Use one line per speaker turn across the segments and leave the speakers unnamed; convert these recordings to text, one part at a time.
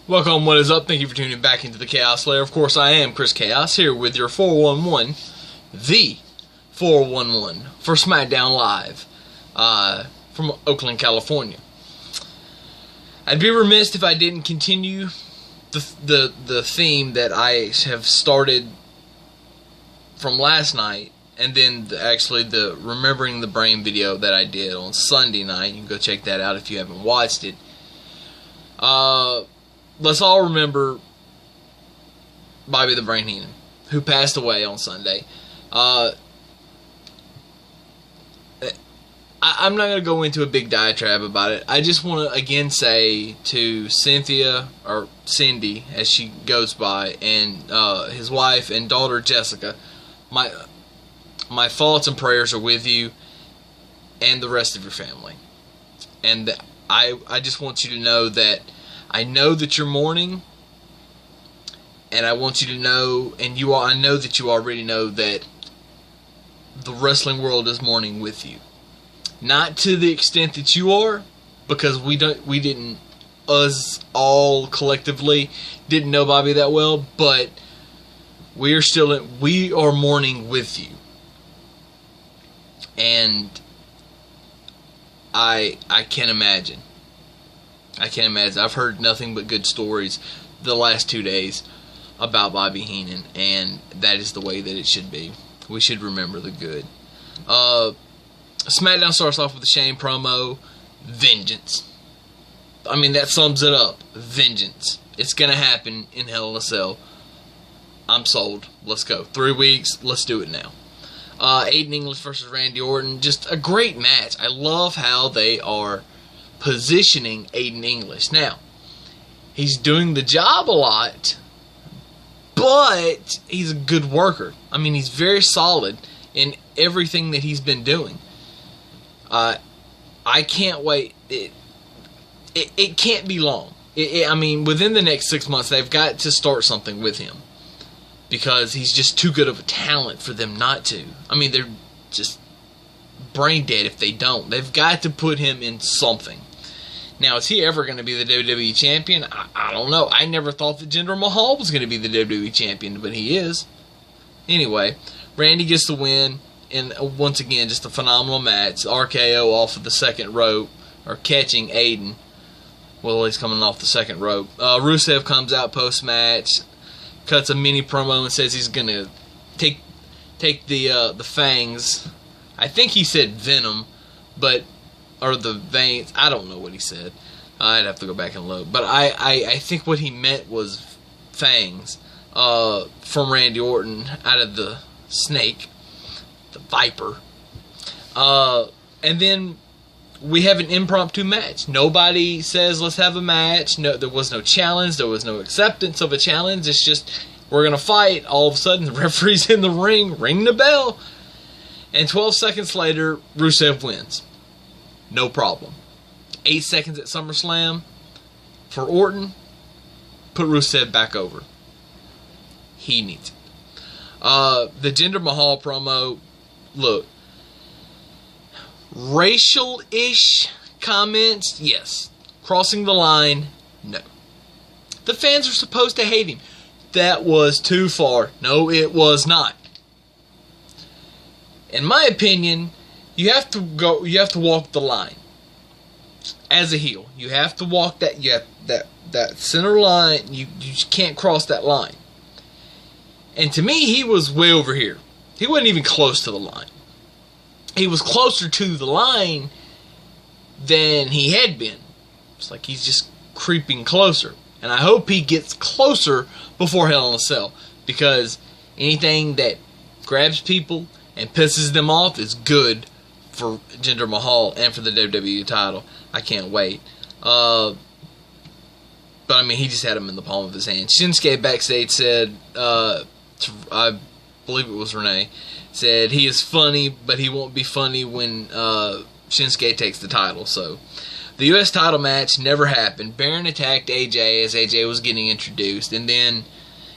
Welcome, what is up? Thank you for tuning back into the Chaos Lair. Of course, I am Chris Chaos, here with your 411, the 411, for SmackDown Live, from Oakland, California. I'd be remiss if I didn't continue the theme that I have started from last night, and then actually the Remembering the Brain video that I did on Sunday night. You can go check that out if you haven't watched it. Let's all remember Bobby the Brain Heenan, who passed away on Sunday. I'm not going to go into a big diatribe about it. I just want to again say to Cynthia, or Cindy as she goes by, and his wife and daughter Jessica, my thoughts and prayers are with you and the rest of your family. And I just want you to know that I know that you're mourning, and I want you to know, and I know that you already know, that the wrestling world is mourning with you. Not to the extent that you are, because us all collectively didn't know Bobby that well, but we are mourning with you. And I can't imagine. I've heard nothing but good stories the last 2 days about Bobby Heenan, and that is the way that it should be. We should remember the good. SmackDown starts off with the Shane promo. Vengeance. I mean, that sums it up. Vengeance. It's going to happen in Hell in a Cell. I'm sold. Let's go. 3 weeks. Let's do it now. Aiden English versus Randy Orton. Just a great match. I love how they are positioning Aiden English. Now, he's doing the job a lot, but he's a good worker. I mean, he's very solid in everything that he's been doing. I can't wait. It can't be long. I mean, within the next 6 months, they've got to start something with him, because he's just too good of a talent for them not to. I mean, they're just brain dead if they don't. They've got to put him in something. Now, is he ever going to be the WWE Champion? I don't know. I never thought that Jinder Mahal was going to be the WWE Champion, but he is. Anyway, Randy gets the win, and once again, just a phenomenal match. RKO off of the second rope, or catching Aiden. Well, he's coming off the second rope. Rusev comes out post-match, cuts a mini promo and says he's going to take the fangs. I think he said venom, or the veins. I don't know what he said. I'd have to go back and look. But I think what he meant was fangs from Randy Orton out of the snake, the viper. And then we have an impromptu match. Nobody says, let's have a match. No, there was no challenge. There was no acceptance of a challenge. It's just, we're going to fight. All of a sudden, the referee's in the ring. Ring the bell. And 12 seconds later, Rusev wins. No problem. 8 seconds at SummerSlam for Orton. Put Rusev back over. He needs it. The Jinder Mahal promo. Look. Racial-ish comments, yes. Crossing the line, no. The fans are supposed to hate him. That was too far. No, it was not. In my opinion, you have to walk the line. As a heel, you have to walk that that center line. You just can't cross that line. And to me, he was way over here. He wasn't even close to the line. He was closer to the line than he had been. It's like he's just creeping closer. And I hope he gets closer before Hell in a Cell, because anything that grabs people and pisses them off is good for Jinder Mahal and for the WWE title. I can't wait. But I mean, he just had him in the palm of his hand. Shinsuke backstage said, I believe it was Renee, said he is funny, but he won't be funny when Shinsuke takes the title. So the U.S. title match never happened. Baron attacked AJ as AJ was getting introduced, and then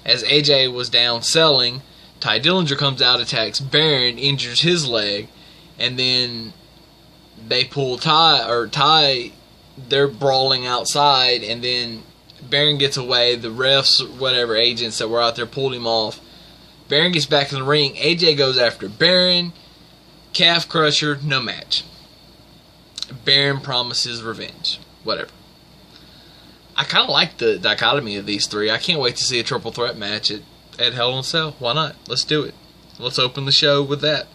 as AJ was down selling, Ty Dillinger comes out, attacks Baron, injures his leg, and then they pull Ty, they're brawling outside, and then Baron gets away. The refs, whatever, agents that were out there pulled him off. Baron gets back in the ring. AJ goes after Baron. Calf crusher, no match. Baron promises revenge. Whatever. I kind of like the dichotomy of these three. I can't wait to see a triple threat match at Hell in a Cell. Why not? Let's do it. Let's open the show with that.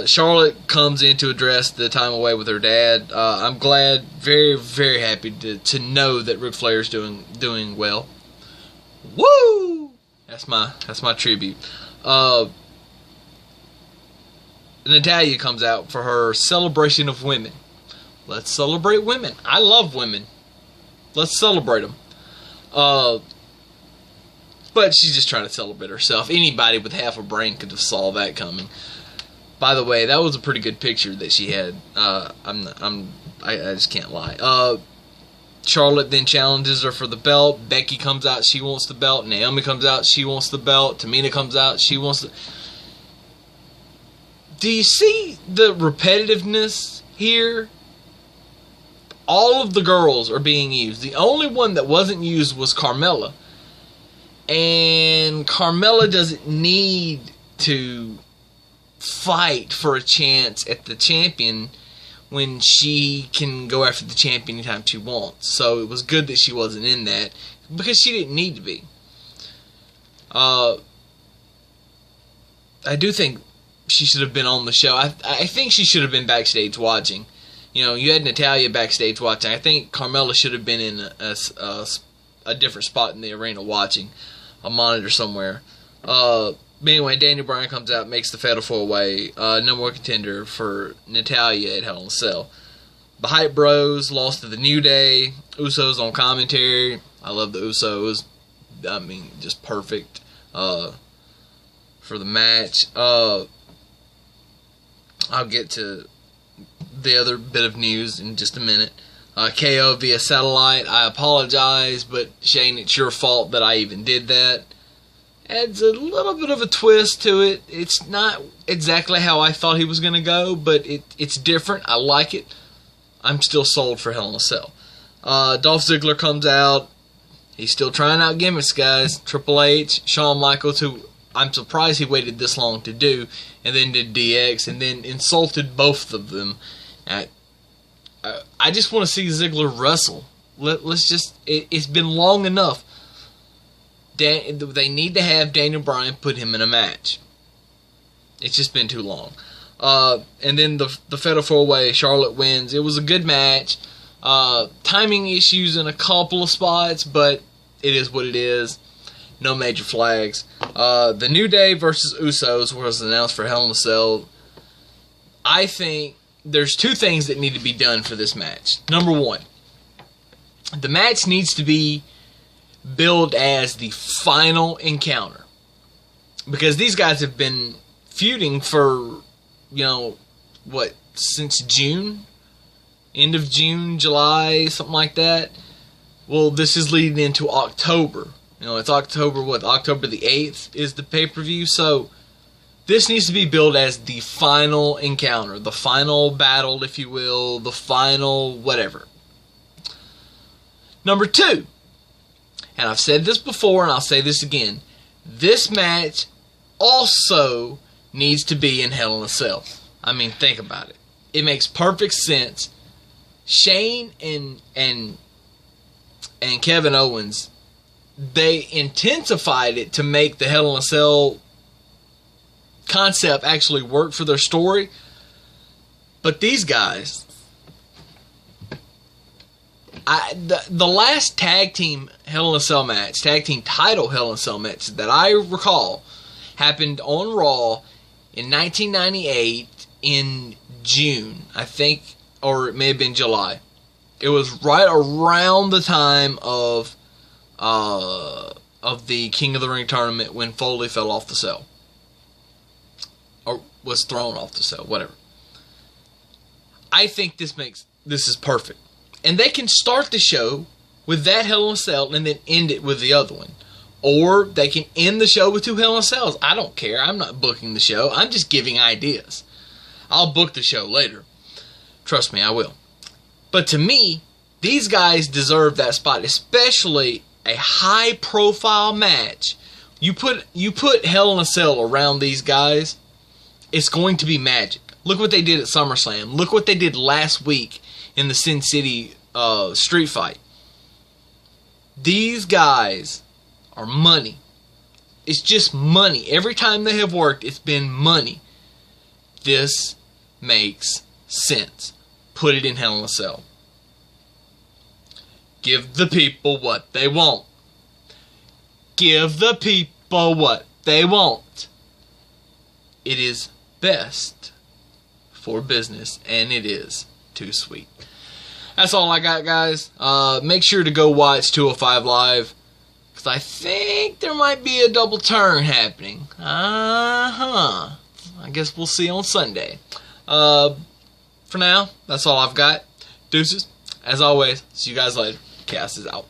Charlotte comes in to address the time away with her dad. I'm glad, very, very happy to know that Ric Flair's doing well. Woo! That's my tribute. Natalya comes out for her celebration of women. Let's celebrate women. I love women. Let's celebrate them. But she's just trying to celebrate herself. Anybody with half a brain could have saw that coming. By the way, that was a pretty good picture that she had. I just can't lie. Charlotte then challenges her for the belt. Becky comes out, she wants the belt. Naomi comes out, she wants the belt. Tamina comes out, she wants the... Do you see the repetitiveness here? All of the girls are being used. The only one that wasn't used was Carmella. And Carmella doesn't need to fight for a chance at the champion when she can go after the champion anytime she wants. So it was good that she wasn't in that, because she didn't need to be. I do think she should have been on the show. I think she should have been backstage watching. You know, you had Natalya backstage watching. I think Carmella should have been in a different spot in the arena watching, a monitor somewhere. But anyway, Daniel Bryan comes out, makes the Fatal 4-Way, number one contender for Natalya at Hell in a Cell. The Hype Bros lost to the New Day. Usos on commentary. I love the Usos. I mean, just perfect for the match. I'll get to the other bit of news in just a minute. KO via satellite. I apologize, but Shane, it's your fault that I even did that. Adds a little bit of a twist to it. It's not exactly how I thought he was going to go, but it's different. I like it. I'm still sold for Hell in a Cell. Dolph Ziggler comes out. He's still trying out gimmicks, guys. Triple H, Shawn Michaels, who I'm surprised he waited this long to do, and then did DX, and then insulted both of them. I just want to see Ziggler wrestle. Let's just... It's been long enough. They need to have Daniel Bryan put him in a match. It's just been too long. And then the Fatal 4-Way, Charlotte wins. It was a good match. Timing issues in a couple of spots, but it is what it is. No major flags. The New Day versus Usos was announced for Hell in a Cell. I think there's two things that need to be done for this match. Number one, the match needs to be billed as the final encounter, because these guys have been feuding for, since June, end of June, July, something like that. Well, this is leading into October. It's October the 8th is the pay-per-view, so this needs to be billed as the final encounter, the final battle, if you will, the final whatever. Number two, and I've said this before and I'll say this again, this match also needs to be in Hell in a Cell. I mean, think about it. It makes perfect sense. Shane and Kevin Owens, they intensified it to make the Hell in a Cell concept actually work for their story. But these guys, the last tag team Hell in a Cell match, tag team title Hell in a Cell match that I recall happened on Raw in 1998 in June, I think, or it may have been July. It was right around the time of the King of the Ring tournament when Foley fell off the cell. Or was thrown off the cell, whatever. I think this is perfect. And they can start the show with that Hell in a Cell and then end it with the other one. Or they can end the show with two Hell in a Cells. I don't care. I'm not booking the show. I'm just giving ideas. I'll book the show later. Trust me, I will. But to me, These guys deserve that spot, especially a high-profile match. You put Hell in a Cell around these guys, it's going to be magic. Look what they did at SummerSlam. Look what they did last week in the Sin City street fight. These guys are money. It's just money. Every time they have worked, it's been money. This makes sense. Put it in Hell in a Cell. Give the people what they want. Give the people what they want. It is best for business, and it is too sweet. That's all I got, guys. Make sure to go watch 205 Live, because I think there might be a double turn happening. I guess we'll see on Sunday. For now, that's all I've got. Deuces. As always, see you guys later. Chaos is out.